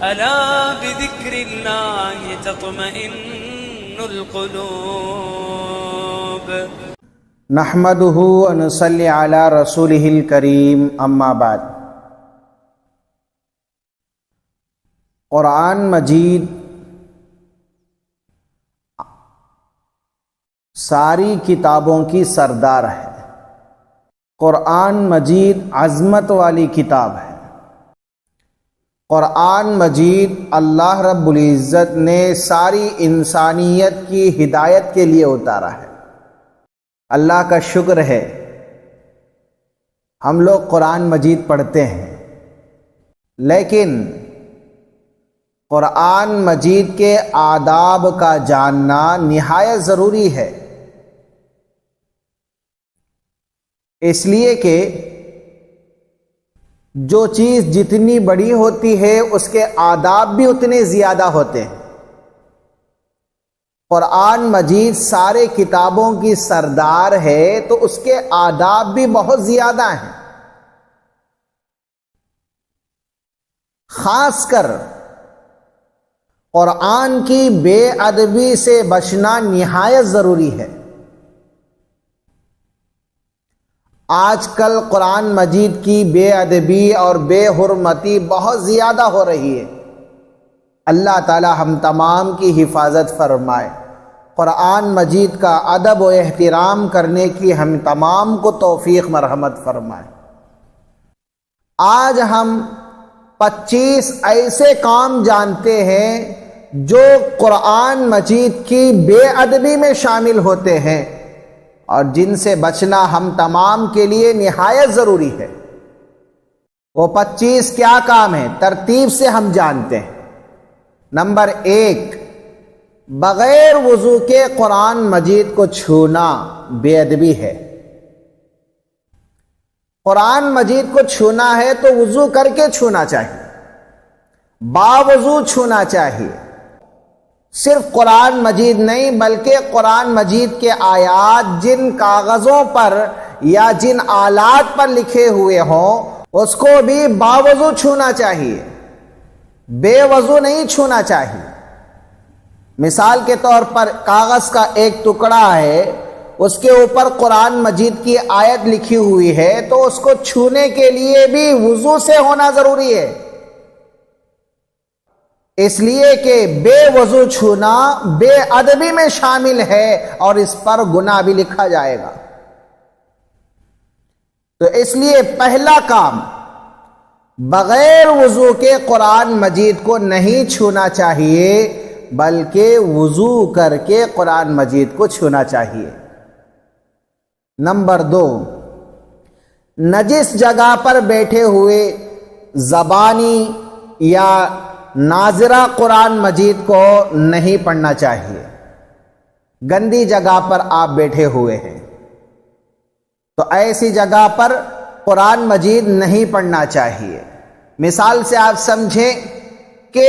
ألا بذكر الله تطمئن القلوب. نحمده ونصلي على رسوله الكريم اما بعد. قرآن مجید ساری کتابوں کی سردار ہے. قرآن مجید عظمت والی کتاب ہے. قرآن مجید اللہ رب العزت نے ساری انسانیت کی ہدایت کے لیے اتارا ہے. اللہ کا شکر ہے ہم لوگ قرآن مجید پڑھتے ہیں، لیکن قرآن مجید کے آداب کا جاننا نہایت ضروری ہے، اس لیے کہ جو چیز جتنی بڑی ہوتی ہے اس کے آداب بھی اتنے زیادہ ہوتے ہیں. قرآن مجید سارے کتابوں کی سردار ہے تو اس کے آداب بھی بہت زیادہ ہیں. خاص کر قرآن کی بے ادبی سے بچنا نہایت ضروری ہے. آج کل قرآن مجید کی بے ادبی اور بے حرمتی بہت زیادہ ہو رہی ہے. اللہ تعالی ہم تمام کی حفاظت فرمائے. قرآن مجید کا ادب و احترام کرنے کی ہم تمام کو توفیق مرحمت فرمائے. آج ہم 25 ایسے کام جانتے ہیں جو قرآن مجید کی بے ادبی میں شامل ہوتے ہیں اور جن سے بچنا ہم تمام کے لیے نہایت ضروری ہے. وہ 25 کیا کام ہیں ترتیب سے ہم جانتے ہیں. نمبر 1، بغیر وضو کے قرآن مجید کو چھونا بے ادبی ہے. قرآن مجید کو چھونا ہے تو وضو کر کے چھونا چاہیے، باوضو چھونا چاہیے. صرف قرآن مجید نہیں بلکہ قرآن مجید کے آیات جن کاغذوں پر یا جن آلات پر لکھے ہوئے ہوں اس کو بھی باوضو چھونا چاہیے، بے وضو نہیں چھونا چاہیے. مثال کے طور پر کاغذ کا ایک ٹکڑا ہے، اس کے اوپر قرآن مجید کی آیت لکھی ہوئی ہے تو اس کو چھونے کے لیے بھی وضو سے ہونا ضروری ہے، اس لیے کہ بے وضو چھونا بے ادبی میں شامل ہے اور اس پر گناہ بھی لکھا جائے گا. تو اس لیے پہلا کام بغیر وضو کے قرآن مجید کو نہیں چھونا چاہیے بلکہ وضو کر کے قرآن مجید کو چھونا چاہیے. نمبر 2، نجس جگہ پر بیٹھے ہوئے زبانی یا ناظرہ قرآن مجید کو نہیں پڑھنا چاہیے. گندی جگہ پر آپ بیٹھے ہوئے ہیں تو ایسی جگہ پر قرآن مجید نہیں پڑھنا چاہیے. مثال سے آپ سمجھیں کہ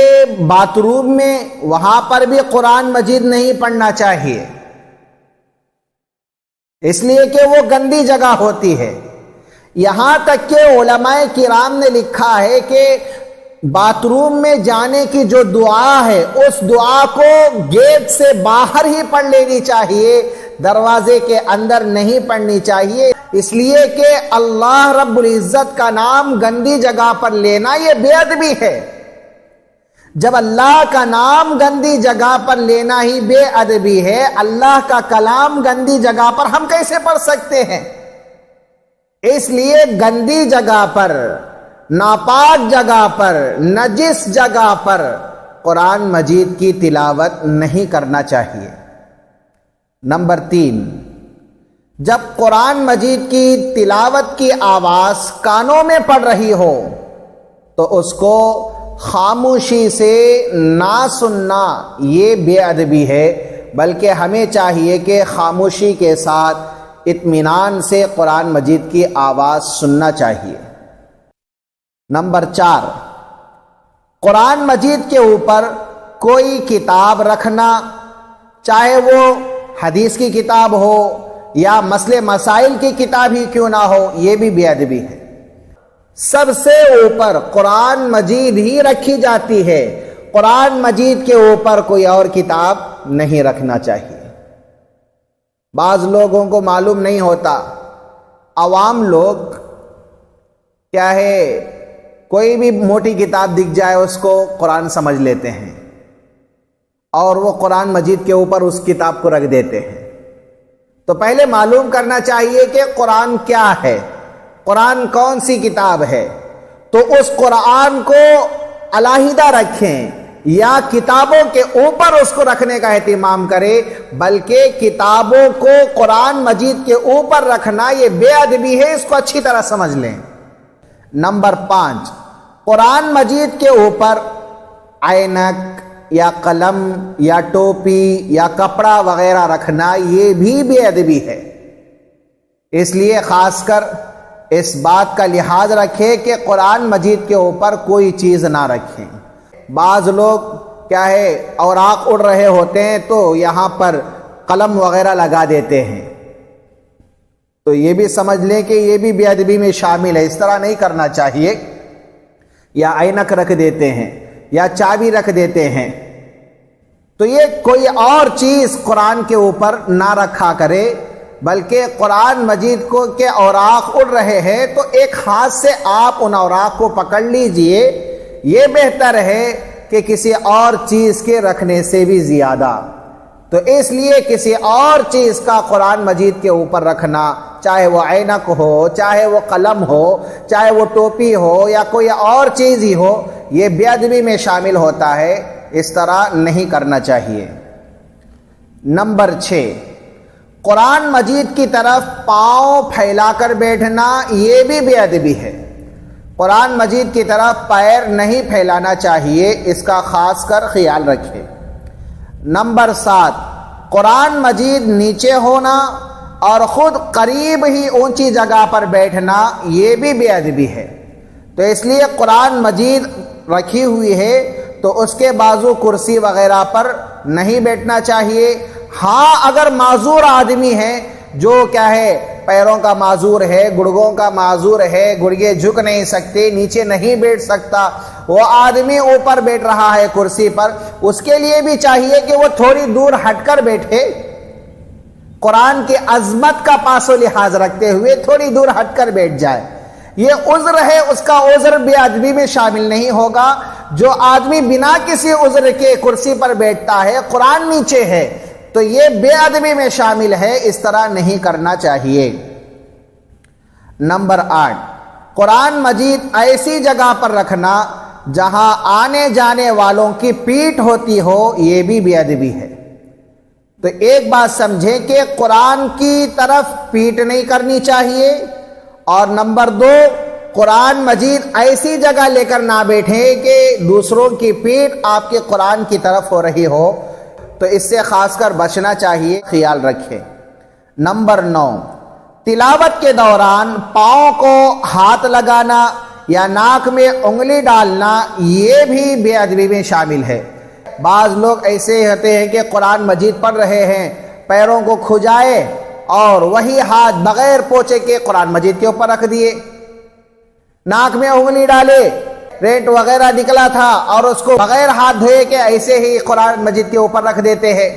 باتھ روم میں وہاں پر بھی قرآن مجید نہیں پڑھنا چاہیے، اس لیے کہ وہ گندی جگہ ہوتی ہے. یہاں تک کہ علماء کرام نے لکھا ہے کہ باتھ روم میں جانے کی جو دعا ہے اس دعا کو گیٹ سے باہر ہی پڑھ لینی چاہیے، دروازے کے اندر نہیں پڑھنی چاہیے، اس لیے کہ اللہ رب العزت کا نام گندی جگہ پر لینا یہ بے ادبی ہے. جب اللہ کا نام گندی جگہ پر لینا ہی بے ادبی ہے، اللہ کا کلام گندی جگہ پر ہم کیسے پڑھ سکتے ہیں؟ اس لیے گندی جگہ پر، ناپاک جگہ پر، نجس جگہ پر قرآن مجید کی تلاوت نہیں کرنا چاہیے. نمبر 3، جب قرآن مجید کی تلاوت کی آواز کانوں میں پڑ رہی ہو تو اس کو خاموشی سے نہ سننا یہ بے ادبی ہے، بلکہ ہمیں چاہیے کہ خاموشی کے ساتھ اطمینان سے قرآن مجید کی آواز سننا چاہیے. نمبر 4، قرآن مجید کے اوپر کوئی کتاب رکھنا، چاہے وہ حدیث کی کتاب ہو یا مسئلے مسائل کی کتاب ہی کیوں نہ ہو، یہ بھی بے ادبی ہے. سب سے اوپر قرآن مجید ہی رکھی جاتی ہے، قرآن مجید کے اوپر کوئی اور کتاب نہیں رکھنا چاہیے۔ بعض لوگوں کو معلوم نہیں ہوتا، عوام لوگ کیا ہے، کوئی بھی موٹی کتاب دکھ جائے اس کو قرآن سمجھ لیتے ہیں اور وہ قرآن مجید کے اوپر اس کتاب کو رکھ دیتے ہیں۔ تو پہلے معلوم کرنا چاہیے کہ قرآن کیا ہے، قرآن کون سی کتاب ہے، تو اس قرآن کو علیحدہ رکھیں یا کتابوں کے اوپر اس کو رکھنے کا اہتمام کریں، بلکہ کتابوں کو قرآن مجید کے اوپر رکھنا یہ بے ادبی ہے، اس کو اچھی طرح سمجھ لیں۔ نمبر 5، قرآن مجید کے اوپر عینک یا قلم یا ٹوپی یا کپڑا وغیرہ رکھنا یہ بھی بے ادبی ہے۔ اس لیے خاص کر اس بات کا لحاظ رکھیں کہ قرآن مجید کے اوپر کوئی چیز نہ رکھیں۔ بعض لوگ کیا ہے، اوراق اڑ رہے ہوتے ہیں تو یہاں پر قلم وغیرہ لگا دیتے ہیں، تو یہ بھی سمجھ لیں کہ یہ بھی بے ادبی میں شامل ہے، اس طرح نہیں کرنا چاہیے۔ یا عینک رکھ دیتے ہیں یا چابی رکھ دیتے ہیں، تو یہ کوئی اور چیز قرآن کے اوپر نہ رکھا کرے، بلکہ قرآن مجید کو کے اوراق اڑ رہے ہیں تو ایک ہاتھ سے آپ ان اوراق کو پکڑ لیجئے، یہ بہتر ہے کہ کسی اور چیز کے رکھنے سے بھی زیادہ۔ تو اس لیے کسی اور چیز کا قرآن مجید کے اوپر رکھنا، چاہے وہ عینک ہو، چاہے وہ قلم ہو، چاہے وہ ٹوپی ہو یا کوئی اور چیز ہی ہو، یہ بے ادبی میں شامل ہوتا ہے، اس طرح نہیں کرنا چاہیے۔ نمبر 6، قرآن مجید کی طرف پاؤں پھیلا کر بیٹھنا یہ بھی بے ادبی ہے۔ قرآن مجید کی طرف پیر نہیں پھیلانا چاہیے، اس کا خاص کر خیال رکھیں۔ نمبر 7، قرآن مجید نیچے ہونا اور خود قریب ہی اونچی جگہ پر بیٹھنا یہ بھی بے ادبی ہے۔ تو اس لیے قرآن مجید رکھی ہوئی ہے تو اس کے بازو کرسی وغیرہ پر نہیں بیٹھنا چاہیے۔ ہاں اگر معذور آدمی ہے جو کیا ہے، پیروں کا معذور ہے، گڑگوں کا معذور ہے، گڑگے جھک نہیں سکتے، نیچے نہیں بیٹھ سکتا، وہ آدمی اوپر بیٹھ رہا ہے کرسی پر، اس کے لیے بھی چاہیے کہ وہ تھوڑی دور ہٹ کر بیٹھے، قرآن کی عظمت کا پاس و لحاظ رکھتے ہوئے تھوڑی دور ہٹ کر بیٹھ جائے۔ یہ عذر ہے، اس کا عذر بے ادبی میں شامل نہیں ہوگا۔ جو آدمی بنا کسی عذر کے کرسی پر بیٹھتا ہے، قرآن نیچے ہے، تو یہ بے ادبی میں شامل ہے، اس طرح نہیں کرنا چاہیے۔ نمبر 8، قرآن مجید ایسی جگہ پر رکھنا جہاں آنے جانے والوں کی پیٹھ ہوتی ہو، یہ بھی بے ادبی ہے۔ تو ایک بات سمجھیں کہ قرآن کی طرف پیٹھ نہیں کرنی چاہیے، اور نمبر 2، قرآن مجید ایسی جگہ لے کر نہ بیٹھیں کہ دوسروں کی پیٹھ آپ کے قرآن کی طرف ہو رہی ہو، تو اس سے خاص کر بچنا چاہیے، خیال رکھیں۔ نمبر 9، تلاوت کے دوران پاؤں کو ہاتھ لگانا یا ناک میں انگلی ڈالنا یہ بھی بے ادبی میں شامل ہے۔ بعض لوگ ایسے ہوتے ہیں کہ قرآن مجید پڑھ رہے ہیں، پیروں کو کھجائے اور وہی ہاتھ بغیر پوچھے کے قرآن مجید کے اوپر رکھ دیے، ناک میں انگلی ڈالے، رینٹ وغیرہ نکلا تھا اور اس کو بغیر ہاتھ دھوئے کے ایسے ہی قرآن مجید کے اوپر رکھ دیتے ہیں،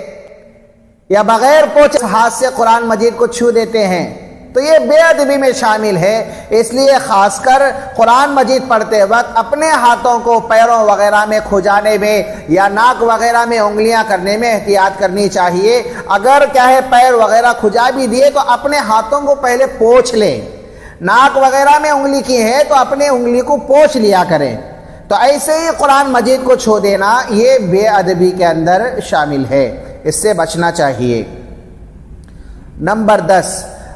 یا بغیر پوچھے ہاتھ سے قرآن مجید کو چھو دیتے ہیں، تو یہ بے ادبی میں شامل ہے۔ اس لیے خاص کر قرآن مجید پڑھتے وقت اپنے ہاتھوں کو پیروں وغیرہ میں کھجانے میں یا ناک وغیرہ میں انگلیاں کرنے میں احتیاط کرنی چاہیے۔ اگر کیا ہے پیر وغیرہ کھجا بھی دیے تو اپنے ہاتھوں کو پہلے پوچھ لیں، ناک وغیرہ میں انگلی کی ہے تو اپنے انگلی کو پوچھ لیا کریں۔ تو ایسے ہی قرآن مجید کو چھو دینا یہ بے ادبی کے اندر شامل ہے، اس سے بچنا چاہیے۔ نمبر 10،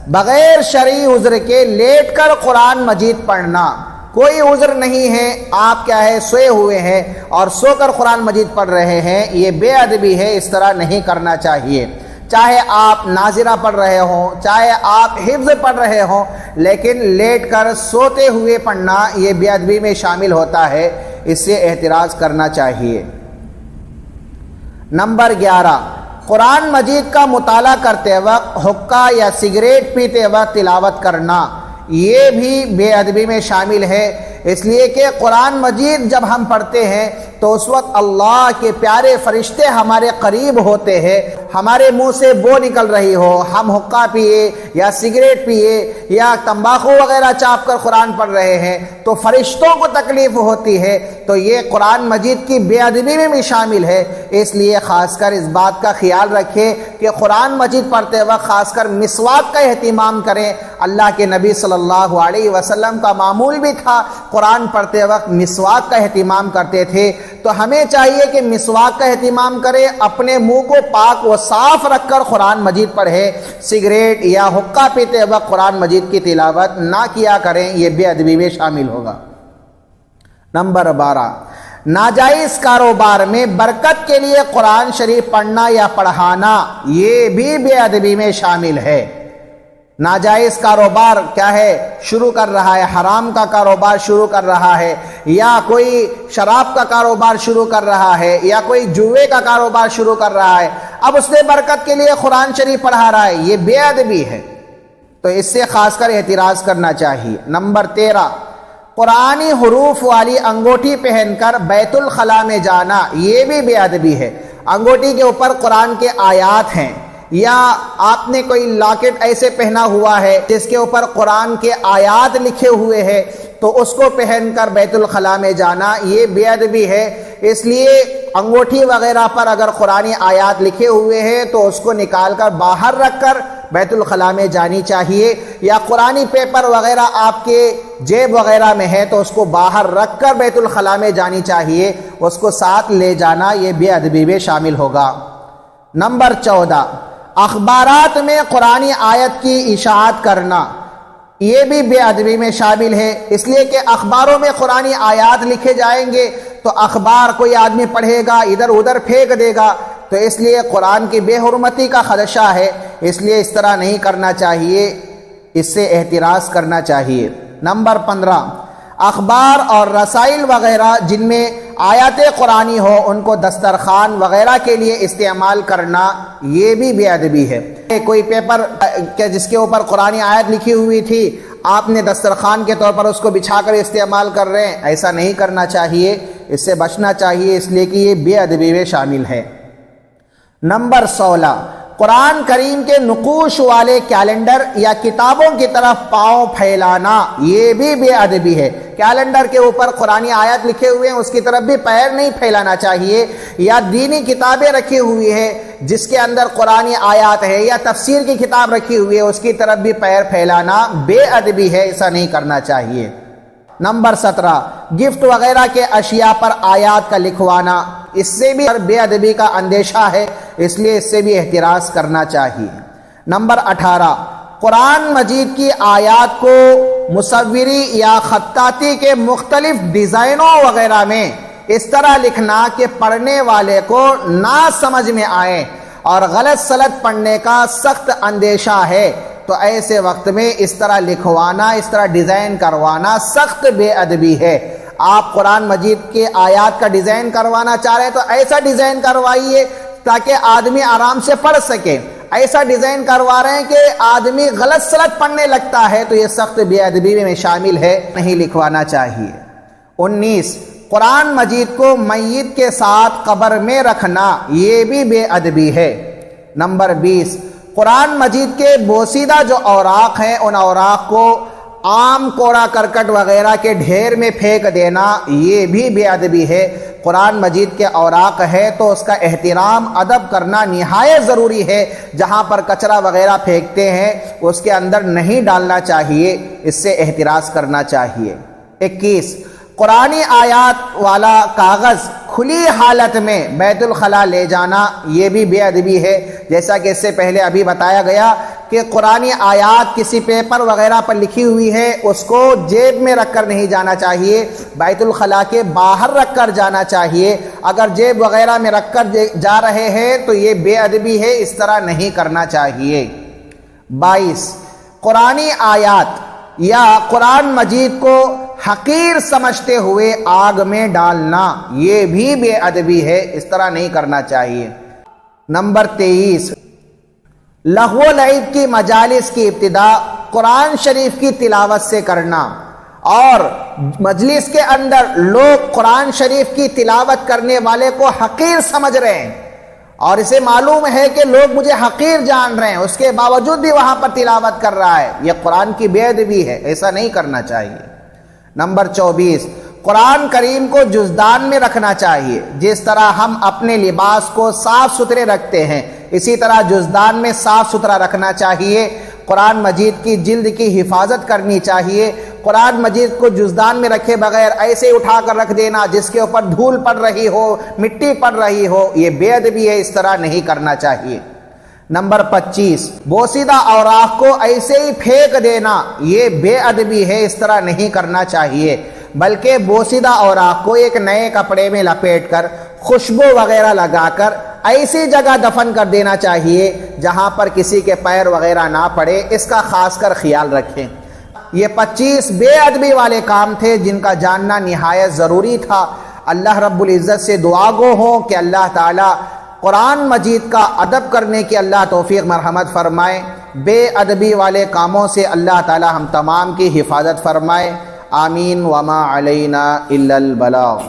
بغیر شرعی عذر کے لیٹ کر قرآن مجید پڑھنا۔ کوئی عذر نہیں ہے، آپ کیا ہے سوئے ہوئے ہیں اور سو کر قرآن مجید پڑھ رہے ہیں، یہ بے ادبی ہے، اس طرح نہیں کرنا چاہیے۔ چاہے آپ ناظرہ پڑھ رہے ہوں، چاہے آپ حفظ پڑھ رہے ہوں، لیکن لیٹ کر سوتے ہوئے پڑھنا یہ بے ادبی میں شامل ہوتا ہے، اس سے احتراز کرنا چاہیے۔ نمبر 11، قرآن مجید کا مطالعہ کرتے وقت حقہ یا سگریٹ پیتے وقت تلاوت کرنا یہ بھی بے ادبی میں شامل ہے، اس لیے کہ قرآن مجید جب ہم پڑھتے ہیں تو اس وقت اللہ کے پیارے فرشتے ہمارے قریب ہوتے ہیں، ہمارے منہ سے بو نکل رہی ہو، ہم حقہ پیے یا سگریٹ پیے یا تمباکو وغیرہ چاپ کر قرآن پڑھ رہے ہیں تو فرشتوں کو تکلیف ہوتی ہے، تو یہ قرآن مجید کی بے ادبی میں بھی شامل ہے۔ اس لیے خاص کر اس بات کا خیال رکھیں کہ قرآن مجید پڑھتے وقت خاص کر مسواک کا اہتمام کریں۔ اللہ کے نبی صلی اللہ علیہ وسلم کا معمول بھی تھا، قرآن پڑھتے وقت مسواک کا اہتمام کرتے تھے، تو ہمیں چاہیے کہ مسواک کا اہتمام کریں، اپنے منہ کو پاک و صاف رکھ کر قرآن مجید پڑھیں، سگریٹ یا حقہ پیتے وقت قرآن مجید کی تلاوت نہ کیا کریں، یہ بے ادبی میں شامل ہوگا۔ نمبر 12، ناجائز کاروبار میں برکت کے لیے قرآن شریف پڑھنا یا پڑھانا، یہ بھی بے ادبی میں شامل ہے۔ ناجائز کاروبار کیا ہے؟ شروع کر رہا ہے، حرام کا کاروبار شروع کر رہا ہے، یا کوئی شراب کا کاروبار شروع کر رہا ہے، یا کوئی جوئے کا کاروبار شروع کر رہا ہے، اب اس نے برکت کے لیے قرآن شریف پڑھا رہا ہے، یہ بے ادبی ہے، تو اس سے خاص کر احتراز کرنا چاہیے۔ نمبر 13، قرآنی حروف والی انگوٹھی پہن کر بیت الخلاء میں جانا، یہ بھی بے ادبی ہے۔ انگوٹھی کے اوپر قرآن کے آیات ہیں، یا آپ نے کوئی لاکٹ ایسے پہنا ہوا ہے جس کے اوپر قرآن کے آیات لکھے ہوئے ہیں، تو اس کو پہن کر بیت الخلاء میں جانا یہ بے ادبی ہے۔ اس لیے انگوٹھی وغیرہ پر اگر قرآنی آیات لکھے ہوئے ہیں تو اس کو نکال کر باہر رکھ کر بیت الخلاء میں جانی چاہیے، یا قرآنی پیپر وغیرہ آپ کے جیب وغیرہ میں ہے تو اس کو باہر رکھ کر بیت الخلاء میں جانی چاہیے، اس کو ساتھ لے جانا یہ بے ادبی میں شامل ہوگا۔ نمبر 14، اخبارات میں قرآنی آیت کی اشاعت کرنا، یہ بھی بے ادبی میں شامل ہے، اس لیے کہ اخباروں میں قرآنی آیات لکھے جائیں گے تو اخبار کوئی آدمی پڑھے گا ادھر ادھر پھینک دے گا، تو اس لیے قرآن کی بے حرمتی کا خدشہ ہے، اس لیے اس طرح نہیں کرنا چاہیے، اس سے احتراز کرنا چاہیے۔ نمبر 15، اخبار اور رسائل وغیرہ جن میں آیات قرآنی ہو ان کو دسترخوان وغیرہ کے لیے استعمال کرنا، یہ بھی بے ادبی ہے۔ کوئی پیپر جس کے اوپر قرآنی آیت لکھی ہوئی تھی، آپ نے دسترخوان کے طور پر اس کو بچھا کر استعمال کر رہے ہیں، ایسا نہیں کرنا چاہیے، اس سے بچنا چاہیے، اس لیے کہ یہ بے ادبی میں شامل ہے۔ نمبر 16، قرآن کریم کے نقوش والے کیلنڈر یا کتابوں کی طرف پاؤں پھیلانا، یہ بھی بے ادبی ہے۔ کیلنڈر کے اوپر قرآنی آیات لکھے ہوئے ہیں، اس کی طرف بھی پیر نہیں پھیلانا چاہیے، یا دینی کتابیں رکھی ہوئی ہے جس کے اندر قرآنی آیات ہے، یا تفسیر کی کتاب رکھی ہوئی ہے، اس کی طرف بھی پیر پھیلانا بے ادبی ہے، ایسا نہیں کرنا چاہیے۔ نمبر 17، گفٹ وغیرہ کے اشیاء پر آیات کا لکھوانا، اس سے بھی بے ادبی کا اندیشہ ہے، اس لیے اس سے بھی احتراز کرنا چاہیے۔ نمبر 18، قرآن مجید کی آیات کو مصوری یا خطاطی کے مختلف ڈیزائنوں وغیرہ میں اس طرح لکھنا کہ پڑھنے والے کو نہ سمجھ میں آئے اور غلط سلط پڑھنے کا سخت اندیشہ ہے، تو ایسے وقت میں اس طرح لکھوانا، اس طرح ڈیزائن کروانا سخت بے ادبی ہے۔ آپ قرآن مجید کے آیات کا ڈیزائن کروانا چاہ رہے ہیں تو ایسا ڈیزائن کروائیے تاکہ آدمی آرام سے پڑھ سکے، ایسا ڈیزائن کروا رہے ہیں کہ آدمی غلط سلط پڑھنے لگتا ہے تو یہ سخت بے ادبی میں شامل ہے، نہیں لکھوانا چاہیے۔ 19، قرآن مجید کو میت کے ساتھ قبر میں رکھنا، یہ بھی بے ادبی ہے۔ نمبر 20، قرآن مجید کے بوسیدہ جو اوراق ہیں ان اوراق کو عام کوڑا کرکٹ وغیرہ کے ڈھیر میں پھینک دینا، یہ بھی بے ادبی ہے۔ قرآن مجید کے اوراق ہے تو اس کا احترام ادب کرنا نہایت ضروری ہے، جہاں پر کچرا وغیرہ پھینکتے ہیں اس کے اندر نہیں ڈالنا چاہیے، اس سے احتراز کرنا چاہیے۔ 21، قرآنی آیات والا کاغذ کھلی حالت میں بیت الخلاء لے جانا، یہ بھی بے ادبی ہے، جیسا کہ اس سے پہلے ابھی بتایا گیا کہ قرآنی آیات کسی پیپر وغیرہ پر لکھی ہوئی ہے، اس کو جیب میں رکھ کر نہیں جانا چاہیے، بیت الخلاء کے باہر رکھ کر جانا چاہیے۔ اگر جیب وغیرہ میں رکھ کر جا رہے ہیں تو یہ بے ادبی ہے، اس طرح نہیں کرنا چاہیے۔ 22، قرآنی آیات یا قرآن مجید کو حقیر سمجھتے ہوئے آگ میں ڈالنا، یہ بھی بے ادبی ہے، اس طرح نہیں کرنا چاہیے۔ نمبر 23، لغو و لعب کی مجالس کی ابتدا قرآن شریف کی تلاوت سے کرنا، اور مجلس کے اندر لوگ قرآن شریف کی تلاوت کرنے والے کو حقیر سمجھ رہے ہیں، اور اسے معلوم ہے کہ لوگ مجھے حقیر جان رہے ہیں، اس کے باوجود بھی وہاں پر تلاوت کر رہا ہے، یہ قرآن کی بے ادبی ہے، ایسا نہیں کرنا چاہیے۔ نمبر 24، قرآن کریم کو جزدان میں رکھنا چاہیے۔ جس طرح ہم اپنے لباس کو صاف ستھرے رکھتے ہیں، اسی طرح جزدان میں صاف ستھرا رکھنا چاہیے۔ قرآن مجید کی جلد کی حفاظت کرنی چاہیے۔ قرآن مجید کو جزدان میں رکھے بغیر ایسے اٹھا کر رکھ دینا جس کے اوپر دھول پڑ رہی ہو، مٹی پڑ رہی ہو، یہ بے ادبی ہے، اس طرح نہیں کرنا چاہیے۔ نمبر 25، بوسیدہ اوراق کو ایسے ہی پھینک دینا، یہ بے ادبی ہے، اس طرح نہیں کرنا چاہیے، بلکہ بوسیدہ اوراق کو ایک نئے کپڑے میں لپیٹ کر خوشبو وغیرہ لگا کر ایسی جگہ دفن کر دینا چاہیے جہاں پر کسی کے پیر وغیرہ نہ پڑے، اس کا خاص کر خیال رکھیں۔ یہ 25 بے ادبی والے کام تھے جن کا جاننا نہایت ضروری تھا۔ اللہ رب العزت سے دعا گو ہو کہ اللہ تعالی قرآن مجید کا ادب کرنے کی اللہ توفیق مرحمت فرمائے، بے ادبی والے کاموں سے اللہ تعالی ہم تمام کی حفاظت فرمائے، آمین۔ وما علینا الا البلاغ۔